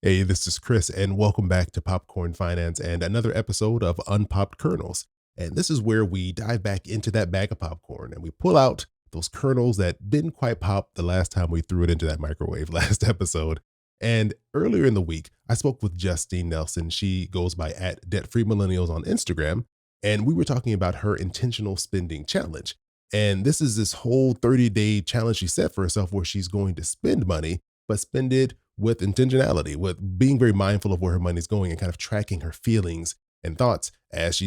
Hey, this is Chris, and welcome back to Popcorn Finance and another episode of UnPopped Kernels. And this is where we dive back into that bag of popcorn and we pull out those kernels that didn't quite pop the last time we threw it into that microwave last episode. And earlier in the week, I spoke with Justine Nelson. She goes by at Debt Free Millennials on Instagram, and we were talking about her intentional spending challenge. And this whole 30-day challenge she set for herself where she's going to spend money, but spend it with intentionality, with being very mindful of where her money's going and kind of tracking her feelings and thoughts as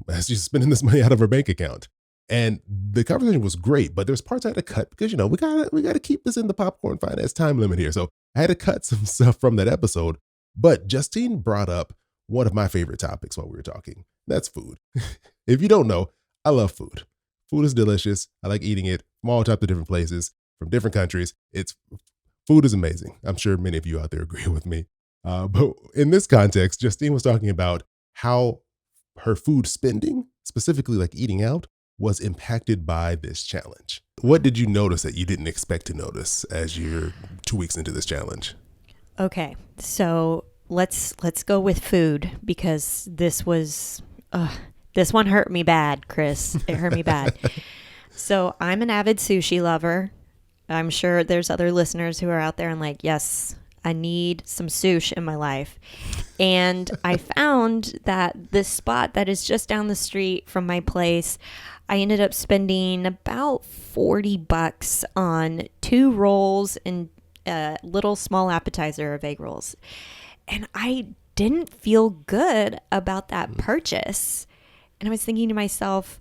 as she's spending this money out of her bank account. And the conversation was great, but there's parts I had to cut because we gotta keep this in the popcorn finance time limit here. So I had to cut some stuff from that episode. But Justine brought up one of my favorite topics while we were talking. That's food. If you don't know, I love food. Food is delicious. I like eating it from all types of different places, from different countries. It's Food is amazing. I'm sure many of you out there agree with me. But in this context, Justine was talking about how her food spending, specifically like eating out, was impacted by this challenge. What did you notice that you didn't expect to notice as you're 2 weeks into this challenge? Okay, so let's go with food because this one hurt me bad, Chris. It hurt me bad. So I'm an avid sushi lover. I'm sure there's other listeners who are out there and like, yes, I need some sushi in my life. And I found that this spot that is just down the street from my place, I ended up spending about $40 on 2 rolls and a little small appetizer of egg rolls. And I didn't feel good about that purchase. And I was thinking to myself,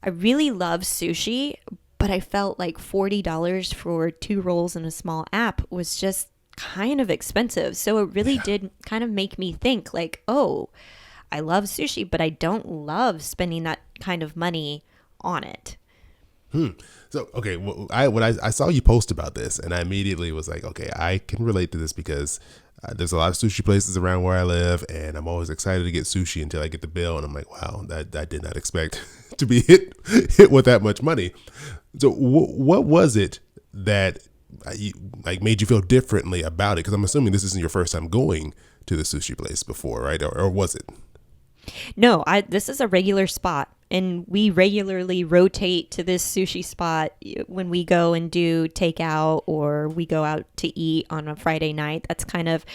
I really love sushi, but I felt like $40 for 2 rolls and a small app was just kind of expensive. So it really did kind of make me think like, oh, I love sushi, but I don't love spending that kind of money on it. So, okay, when I saw you post about this, and I immediately was like, okay, I can relate to this because there's a lot of sushi places around where I live, and I'm always excited to get sushi until I get the bill, and I'm like, wow, that I did not expect to be hit with that much money. So, what was it that made you feel differently about it? Because I'm assuming this isn't your first time going to the sushi place before, right? Or was it? No, this is a regular spot, and we regularly rotate to this sushi spot when we go and do takeout or we go out to eat on a Friday night. That's kind of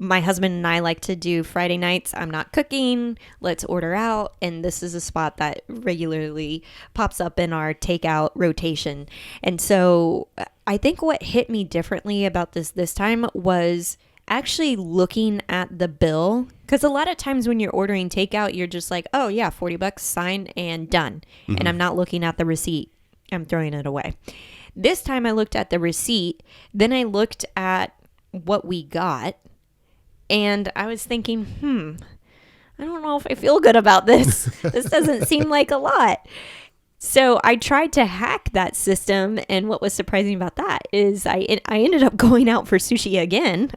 my husband and I like to do Friday nights. I'm not cooking. Let's order out. And this is a spot that regularly pops up in our takeout rotation. And so I think what hit me differently about this time was actually looking at the bill, because a lot of times when you're ordering takeout, you're just like, oh yeah, $40, sign and done. And I'm not looking at the receipt. I'm throwing it away. This time I looked at the receipt, then I looked at what we got, and I was thinking, I don't know if I feel good about this. This doesn't seem like a lot. So I tried to hack that system, and what was surprising about that is I ended up going out for sushi again.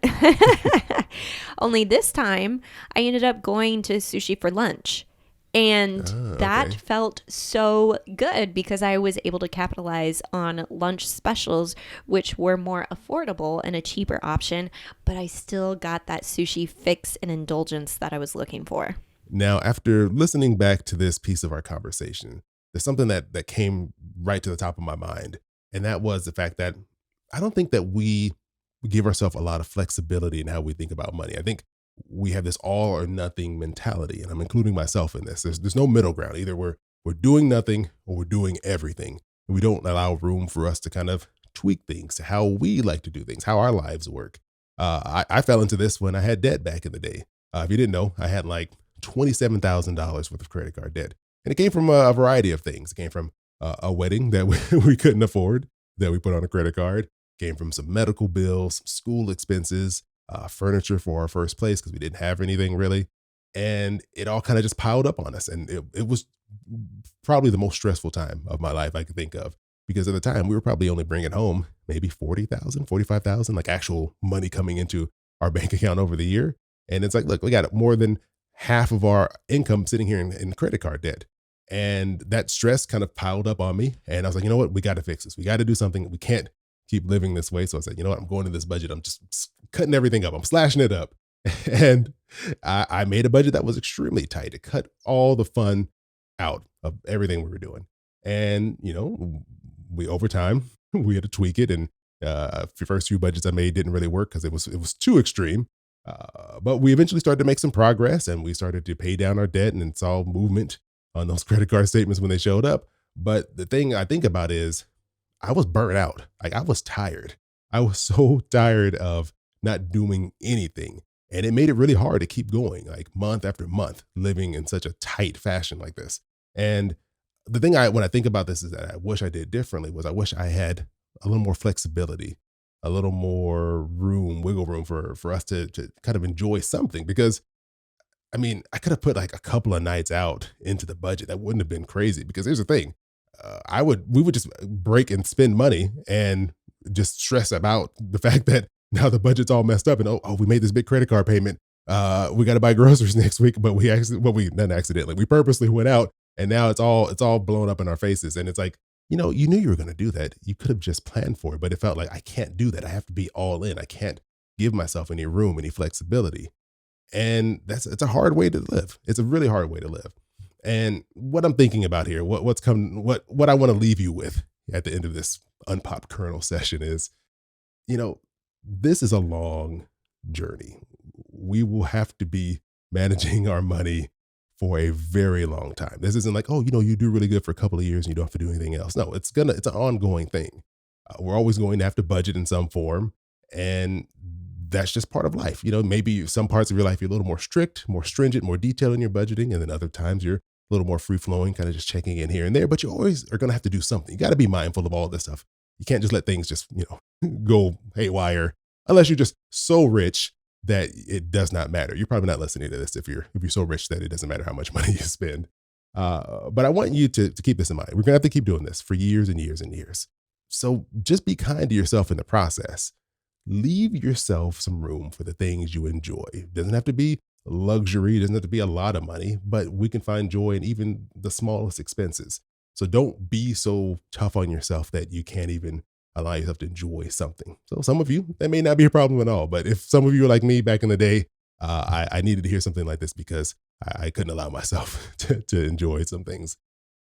Only this time I ended up going to sushi for lunch. And that felt so good because I was able to capitalize on lunch specials, which were more affordable and a cheaper option, but I still got that sushi fix and indulgence that I was looking for. Now, after listening back to this piece of our conversation, there's something that came right to the top of my mind. And that was the fact that I don't think that we give ourselves a lot of flexibility in how we think about money. I think we have this all or nothing mentality, and I'm including myself in this. There's no middle ground. Either we're doing nothing or we're doing everything. And we don't allow room for us to kind of tweak things to how we like to do things, how our lives work. I fell into this when I had debt back in the day. If you didn't know, I had like $27,000 worth of credit card debt. And it came from a variety of things. It came from a wedding that we couldn't afford that we put on a credit card. It came from some medical bills, some school expenses, furniture for our first place because we didn't have anything really. And it all kind of just piled up on us. And it was probably the most stressful time of my life I could think of. Because at the time, we were probably only bringing home maybe 40,000, 45,000, like actual money coming into our bank account over the year. And it's like, look, we got more than half of our income sitting here in credit card debt. And that stress kind of piled up on me. And I was like, you know what? We got to fix this. We got to do something. We can't keep living this way. So I said, you know what, I'm going to this budget. I'm just cutting everything up. I'm slashing it up. And I made a budget that was extremely tight. It cut all the fun out of everything we were doing. And, we over time, we had to tweak it. And the first few budgets I made didn't really work because it was too extreme. But we eventually started to make some progress and we started to pay down our debt and saw movement on those credit card statements when they showed up. But the thing I think about is I was burnt out. Like I was tired. I was so tired of not doing anything. And it made it really hard to keep going, like month after month, living in such a tight fashion like this. And the thing when I think about this is that I wish I did differently was I wish I had a little more flexibility, a little more wiggle room for us to kind of enjoy something. Because I mean, I could have put like a couple of nights out into the budget. That wouldn't have been crazy because here's the thing. We would just break and spend money and just stress about the fact that now the budget's all messed up and we made this big credit card payment. We got to buy groceries next week, but we not accidentally, we purposely went out and now it's all blown up in our faces. And it's like, you knew you were going to do that. You could have just planned for it, but it felt like I can't do that. I have to be all in. I can't give myself any room, any flexibility. And it's a hard way to live. It's a really hard way to live. And what I'm thinking about here, what I want to leave you with at the end of this unpopped kernel session is, you know, this is a long journey. We will have to be managing our money for a very long time. This isn't like, you do really good for a couple of years and you don't have to do anything else. No, it's an ongoing thing. We're always going to have to budget in some form. And that's just part of life. Maybe some parts of your life, you're a little more strict, more stringent, more detailed in your budgeting. And then other times you're a little more free flowing, kind of just checking in here and there, but you always are going to have to do something. You got to be mindful of all this stuff. You can't just let things just, go haywire unless you're just so rich that it does not matter. You're probably not listening to this if you're so rich that it doesn't matter how much money you spend. But I want you to keep this in mind. We're going to have to keep doing this for years and years and years. So just be kind to yourself in the process. Leave yourself some room for the things you enjoy. It doesn't have to be luxury. It doesn't have to be a lot of money, but we can find joy in even the smallest expenses. So don't be so tough on yourself that you can't even allow yourself to enjoy something. So some of you, that may not be a problem at all. But if some of you are like me back in the day, I needed to hear something like this because I couldn't allow myself to enjoy some things.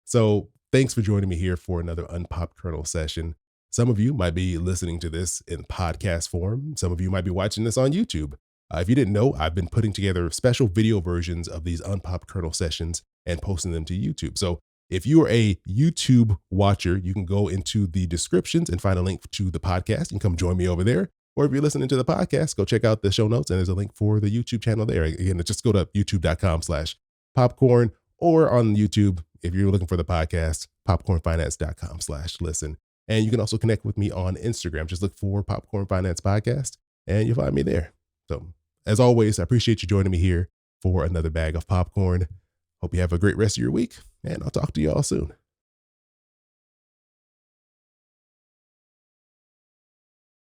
So thanks for joining me here for another Unpopped Kernel session. Some of you might be listening to this in podcast form. Some of you might be watching this on YouTube. If you didn't know, I've been putting together special video versions of these Unpopped Kernel sessions and posting them to YouTube. So if you are a YouTube watcher, you can go into the descriptions and find a link to the podcast and come join me over there. Or if you're listening to the podcast, go check out the show notes and there's a link for the YouTube channel there. Again, just go to youtube.com/popcorn or on YouTube, if you're looking for the podcast, popcornfinance.com/listen. And you can also connect with me on Instagram. Just look for Popcorn Finance Podcast and you'll find me there. So as always, I appreciate you joining me here for another bag of popcorn. Hope you have a great rest of your week and I'll talk to you all soon.